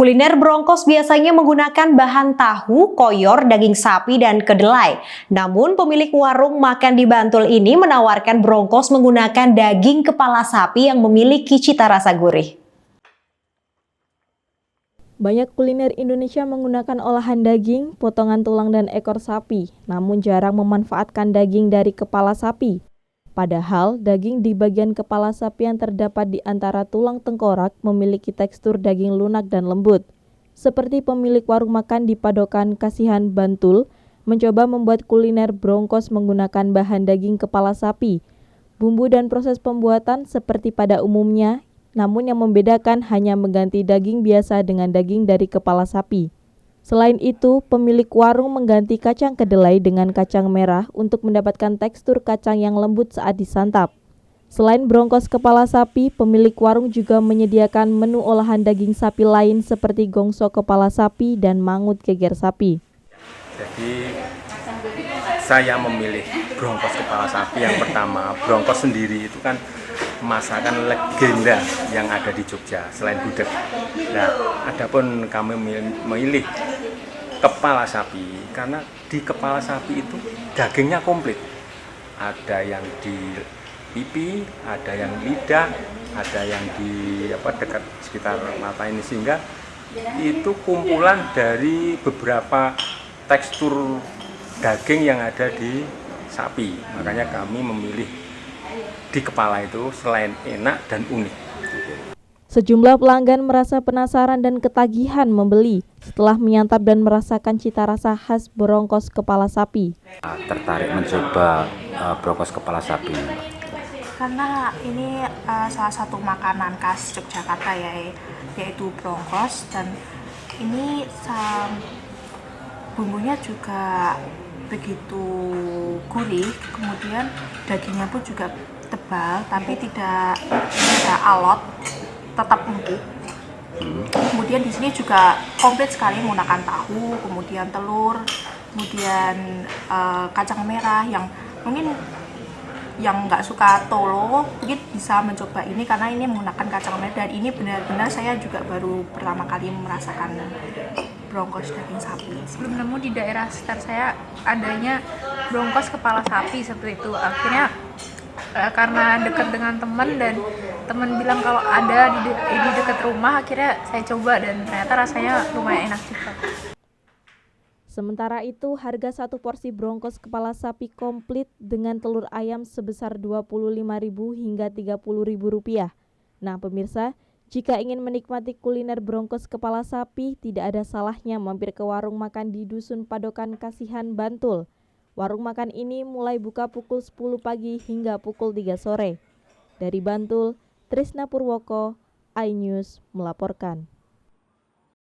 Kuliner Brongkos biasanya menggunakan bahan tahu, koyor, daging sapi, dan kedelai. Namun pemilik warung makan di Bantul ini menawarkan brongkos menggunakan daging kepala sapi yang memiliki cita rasa gurih. Banyak kuliner Indonesia menggunakan olahan daging, potongan tulang dan ekor sapi, namun jarang memanfaatkan daging dari kepala sapi. Padahal, daging di bagian kepala sapi yang terdapat di antara tulang tengkorak memiliki tekstur daging lunak dan lembut. Seperti pemilik warung makan di Padokan Kasihan Bantul, mencoba membuat kuliner brongkos menggunakan bahan daging kepala sapi. Bumbu dan proses pembuatan seperti pada umumnya, namun yang membedakan hanya mengganti daging biasa dengan daging dari kepala sapi. Selain itu, pemilik warung mengganti kacang kedelai dengan kacang merah untuk mendapatkan tekstur kacang yang lembut saat disantap. Selain brongkos kepala sapi, pemilik warung juga menyediakan menu olahan daging sapi lain seperti gongso kepala sapi dan mangut geger sapi. Jadi saya memilih brongkos kepala sapi yang pertama. Brongkos sendiri itu kan masakan legenda yang ada di Jogja selain gudeg. Nah, adapun kami memilih kepala sapi karena di kepala sapi itu dagingnya komplit. Ada yang di pipi, ada yang lidah, ada yang di dekat sekitar mata ini, sehingga itu kumpulan dari beberapa tekstur daging yang ada di sapi. Makanya kami memilih di kepala itu selain enak dan unik. Sejumlah pelanggan merasa penasaran dan ketagihan membeli setelah menyantap dan merasakan cita rasa khas brongkos kepala sapi. Tertarik mencoba brongkos kepala sapi karena ini salah satu makanan khas Yogyakarta yaitu brongkos, dan ini bumbunya juga begitu gurih, kemudian dagingnya pun juga tebal tapi tidak alot, tetap empuk. Kemudian di sini juga komplit sekali menggunakan tahu, kemudian telur, kemudian kacang merah. Yang mungkin yang nggak suka tolo mungkin bisa mencoba ini karena ini menggunakan kacang merah, dan ini benar-benar saya juga baru pertama kali merasakan brongkos daging sapi. Sebelum nemu di daerah sekitar saya adanya brongkos kepala sapi seperti itu. Akhirnya karena dekat dengan teman dan teman bilang kalau ada di dekat rumah, akhirnya saya coba dan ternyata rasanya lumayan enak juga. Sementara itu, harga satu porsi brongkos kepala sapi komplit dengan telur ayam sebesar Rp25.000 hingga Rp30.000. Nah, pemirsa, jika ingin menikmati kuliner brongkos kepala sapi, tidak ada salahnya mampir ke warung makan di Dusun Padokan Kasihan Bantul. Warung makan ini mulai buka pukul 10 pagi hingga pukul 3 sore. Dari Bantul, Trisna Purwoko, iNews melaporkan.